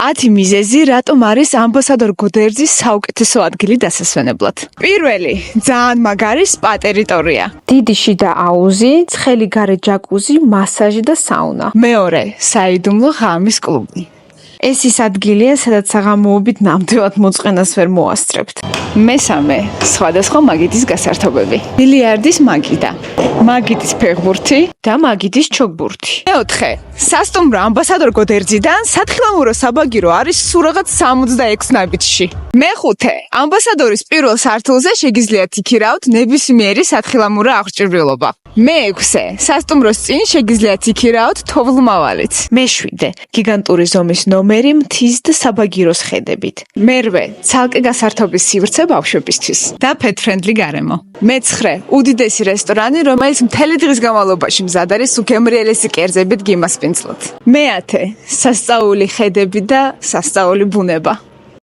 10 მიზეზი, რატომ არის ამბასადორ გოდერძის საუკეთესო ადგილი დასასვენებლად. პირველი, ძალიან მაგარი სპა ტერიტორია. დიდი შიდა აუზი, ცხელი გარე ჯაკუზი, მასაჟი და საუნა. მეორე, საიდუმლო ღამის კლუბი. ეს ის ადგილია, სადაც საღამოობით ნამდვილად მოწყენას ვერ მოასწრებთ. მესამე, სხვადასხვა მაგიდის გასართობები. ბილიარდის მაგიდა, მაგიდის ფეხბურთი და მაგიდის ჩოგბურთი. მეოთხე, სასტუმრო ამბასადორ გოდერძიდან სათხილამურო საბაგირო არის სულ რაღაც 66 ნაბიჯში. მეხუთე, ამბასადორის პირველ სართულზე შეგიძლიათ იქირავთ ნებისმიერი სათხილამურო აღჭურვილობა. მეექვსე, სასტუმროს წინ შეგიძლიათ იქირავთ თოვლმავალიც. მეშვიდე, გიგანტური ზომის ნომერი მთის და საბაგიროს ხედებით. მერვე, ცალკე გასართობის სივრცე ბავშვებისთვის და pet-friendly გარემო. მეცხრე, უდიდესი რესტორანი, რომელიც მთელი დღის განმავლობაში მზად არის უგემრიელესი კერძებით გიმასპინძლოთ. მეათე, სასწაული ხედები და სასწაული ბუნება.